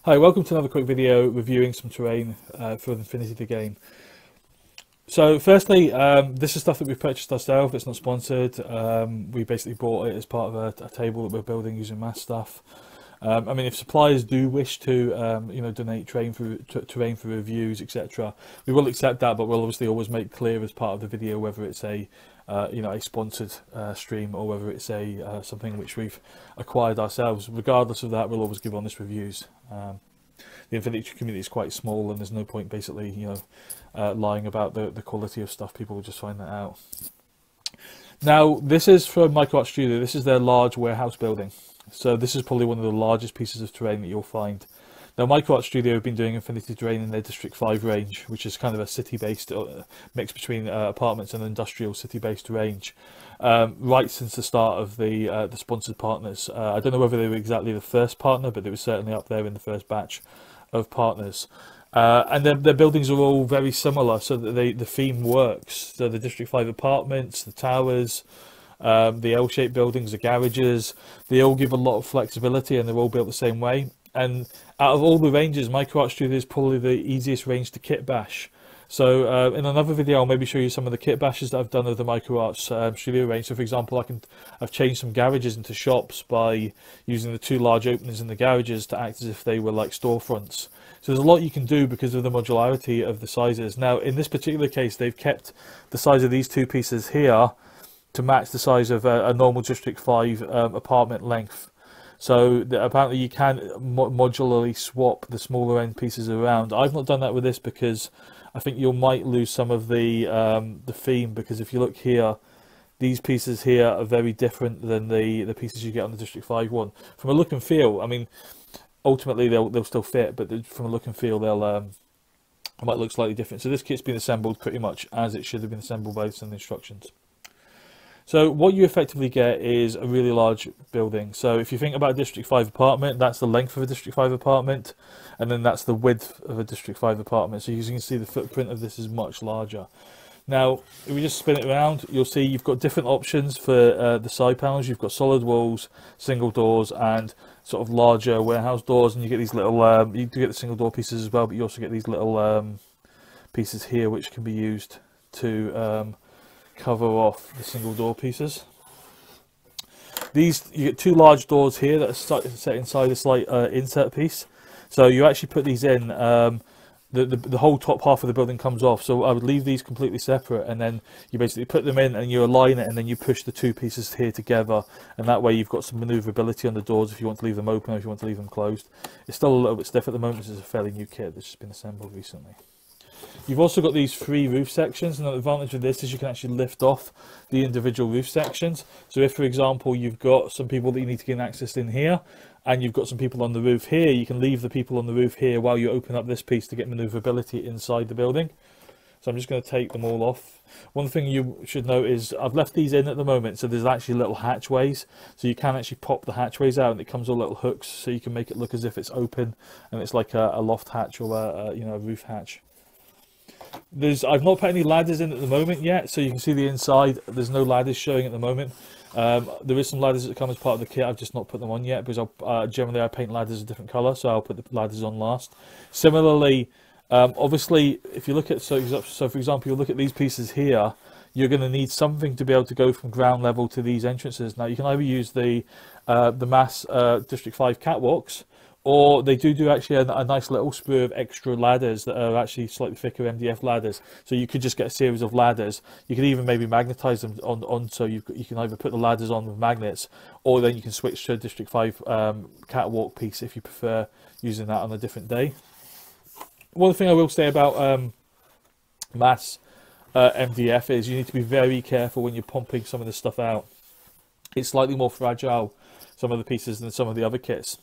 Hi, welcome to another quick video reviewing some terrain for Infinity the game. So firstly, this is stuff that we've purchased ourselves. It's not sponsored. We basically bought it as part of a table that we're building using mass stuff. I mean, if suppliers do wish to, donate terrain for reviews, etc., we will accept that, but we'll obviously always make clear as part of the video whether it's a sponsored stream or whether it's a something which we've acquired ourselves. Regardless of that, we'll always give honest reviews. The Infinity community is quite small, and there's no point basically, lying about the quality of stuff. People will just find that out. Now, this is from Microarts Studio. This is their large warehouse building. So this is probably one of the largest pieces of terrain that you'll find. Now, Microarts Studio have been doing Infinity terrain in their District 5 range, which is kind of a city-based mix between apartments and industrial city-based range, right since the start of the sponsored partners. I don't know whether they were exactly the first partner, but they were certainly up there in the first batch of partners. And their buildings are all very similar, so that the theme works. So the District 5 apartments, the towers, the L-shaped buildings, the garages, they all give a lot of flexibility, and they're all built the same way. And out of all the ranges, Microarts Studio is probably the easiest range to kit bash. So in another video, I'll maybe show you some of the kit bashes that I've done of the Microarts Studio range. So for example, I've changed some garages into shops by using the two large openings in the garages to act as if they were like storefronts. So there's a lot you can do because of the modularity of the sizes. Now, in this particular case, they've kept the size of these two pieces here to match the size of a normal District 5 apartment length. So apparently you can modularly swap the smaller end pieces around. I've not done that with this because I think you might lose some of the theme, because if you look here, these pieces here are very different than the pieces you get on the District 5 one. From a look and feel, I mean, ultimately they'll still fit, but from a look and feel they'll might look slightly different. So this kit's been assembled pretty much as it should have been assembled based on the instructions. So what you effectively get is a really large building. So if you think about a District 5 apartment, that's the length of a District 5 apartment, and then that's the width of a District 5 apartment. So as you can see, the footprint of this is much larger. Now, if we just spin it around, you'll see you've got different options for the side panels. You've got solid walls, single doors, and sort of larger warehouse doors. And you get these little, you do get the single door pieces as well, but you also get these little pieces here which can be used to cover off the single door pieces. These, you get two large doors here that are set inside this like insert piece. So you actually put these in. The whole top half of the building comes off, so I would leave these completely separate, and then you basically put them in and you align it, and then you push the two pieces here together, and that way you've got some maneuverability on the doors if you want to leave them open or if you want to leave them closed. It's still a little bit stiff at the moment. This is a fairly new kit that's just been assembled recently. You've also got these three roof sections, and the advantage of this is you can actually lift off the individual roof sections. So if, for example, you've got some people that you need to gain access in here, and you've got some people on the roof here, you can leave the people on the roof here while you open up this piece to get maneuverability inside the building. So I'm just going to take them all off. One thing you should note is I've left these in at the moment, so there's actually little hatchways. So you can actually pop the hatchways out, and it comes with little hooks, so you can make it look as if it's open, and it's like a loft hatch or a roof hatch. I've not put any ladders in at the moment yet, so you can see the inside. There's no ladders showing at the moment. There is some ladders that come as part of the kit. I've just not put them on yet because generally I paint ladders a different colour, so I'll put the ladders on last. Similarly, obviously, if you look at so for example, you look at these pieces here, you're going to need something to be able to go from ground level to these entrances. Now you can either use the mass District 5 catwalks, or they do actually a nice little sprue of extra ladders that are actually slightly thicker MDF ladders. So you could just get a series of ladders. You could even maybe magnetize them on so you can either put the ladders on with magnets, or then you can switch to a District 5 catwalk piece if you prefer using that on a different day. One thing I will say about mass MDF is you need to be very careful when you're pumping some of this stuff out. It's slightly more fragile, some of the pieces, than some of the other kits.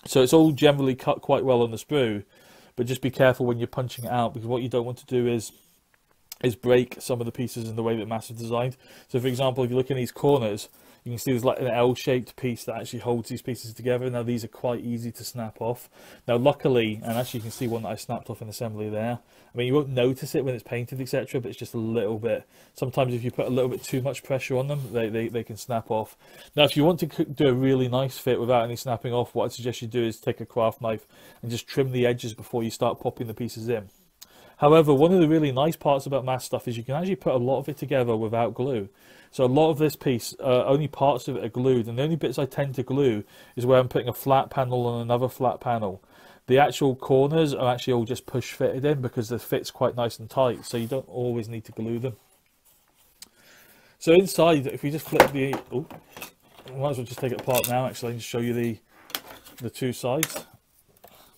So it's all generally cut quite well on the sprue, but just be careful when you're punching it out, because what you don't want to do is break some of the pieces in the way that mass is designed. So for example, if you look in these corners, You can see there's like an L-shaped piece that actually holds these pieces together. Now these are quite easy to snap off. Now luckily, and actually you can see one that I snapped off in assembly there. I mean, you won't notice it when it's painted, etc., but it's just a little bit. Sometimes if you put a little bit too much pressure on them, they can snap off. Now if you want to do a really nice fit without any snapping off, what I'd suggest you do is take a craft knife and just trim the edges before you start popping the pieces in. However, one of the really nice parts about mass stuff is you can actually put a lot of it together without glue. So a lot of this piece, only parts of it are glued, and the only bits I tend to glue is where I'm putting a flat panel on another flat panel. The actual corners are actually all just push fitted in because the fit's quite nice and tight, so you don't always need to glue them. So inside, if we just flip the, oh, I might as well just take it apart now actually and just show you the two sides.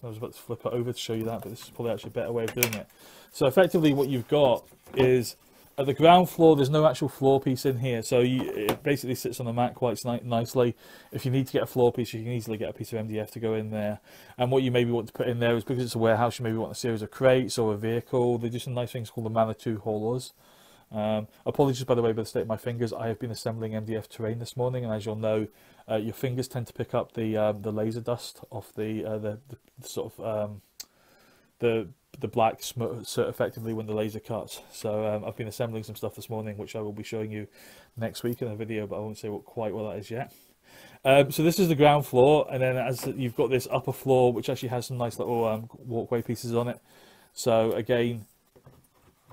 I was about to flip it over to show you that, but this is probably actually a better way of doing it. So effectively what you've got is, at the ground floor, there's no actual floor piece in here, so it basically sits on the mat quite nicely. If you need to get a floor piece, you can easily get a piece of MDF to go in there. And what you maybe want to put in there is, because it's a warehouse, you maybe want a series of crates or a vehicle. They do some nice things called the Manitou haulers. Apologies, by the way, for the state of my fingers. I have been assembling MDF terrain this morning, and as you'll know, your fingers tend to pick up the laser dust off the sort of the black smut effectively when the laser cuts. So I've been assembling some stuff this morning, which I will be showing you next week in a video, but I won't say quite what that is yet. So this is the ground floor, and then as you've got this upper floor, which actually has some nice little walkway pieces on it. So again,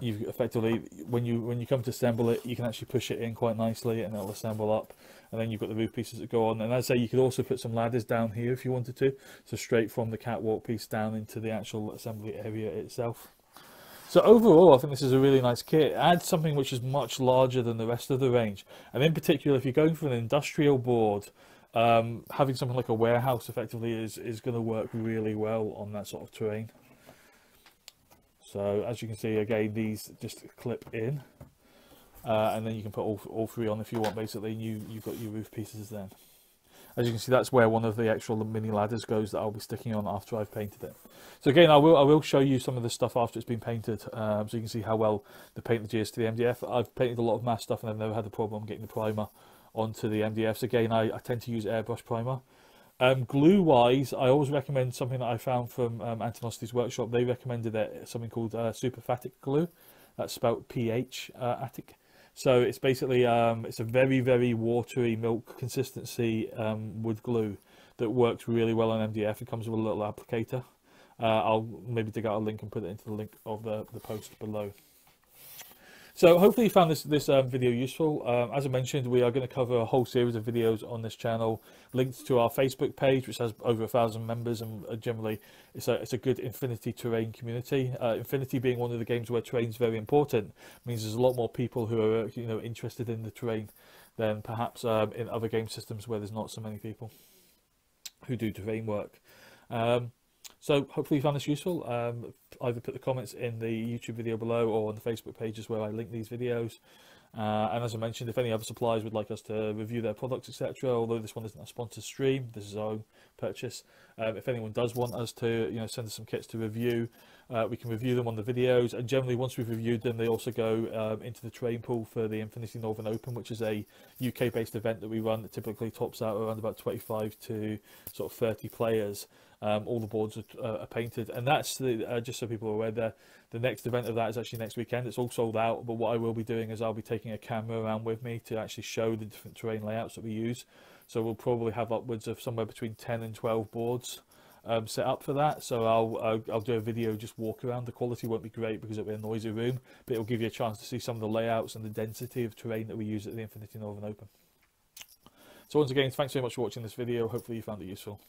you've effectively, when you come to assemble it, you can actually push it in quite nicely and it'll assemble up. And then you've got the roof pieces that go on, and as I say, you could also put some ladders down here if you wanted to, so straight from the catwalk piece down into the actual assembly area itself. So overall, I think this is a really nice kit. It adds something which is much larger than the rest of the range, and in particular, if you're going for an industrial board, having something like a warehouse effectively is going to work really well on that sort of terrain. So as you can see, again, these just clip in. And then you can put all three on if you want, basically, and you've got your roof pieces then. As you can see, that's where one of the actual mini ladders goes that I'll be sticking on after I've painted it. So again, I will show you some of the stuff after it's been painted, so you can see how well the paint adheres to the MDF. I've painted a lot of mass stuff and I've never had a problem getting the primer onto the MDFs. Again, I tend to use airbrush primer. Glue wise, I always recommend something that I found from Antonosity's workshop. They recommended something called superphatic glue. That's spelled PH-atic. So it's basically it's a very, very watery milk consistency wood glue that works really well on MDF. It comes with a little applicator. I'll maybe dig out a link and put it into the link of the post below. So hopefully you found this video useful. As I mentioned, we are going to cover a whole series of videos on this channel, linked to our Facebook page, which has over 1,000 members, and generally it's a good Infinity terrain community. Infinity being one of the games where terrain is very important, means there's a lot more people who are interested in the terrain than perhaps in other game systems where there's not so many people who do terrain work. So hopefully you found this useful. Either put the comments in the YouTube video below or on the Facebook pages where I link these videos. And as I mentioned, if any other suppliers would like us to review their products, etc., although this one isn't a sponsored stream, this is our own purchase. If anyone does want us to send us some kits to review, we can review them on the videos, and generally once we've reviewed them, they also go into the terrain pool for the Infinity Northern Open, which is a UK based event that we run that typically tops out around about 25 to sort of 30 players. All the boards are painted, and that's just so people are aware, the next event of that is actually next weekend. It's all sold out, but what I will be doing is I'll be taking a camera around with me to actually show the different terrain layouts that we use. So we'll probably have upwards of somewhere between 10 and 12 boards set up for that. So I'll do a video just walk around. The quality won't be great because it'll be a noisy room, but it'll give you a chance to see some of the layouts and the density of terrain that we use at the Infinity Northern Open. So once again, thanks very much for watching this video. Hopefully you found it useful.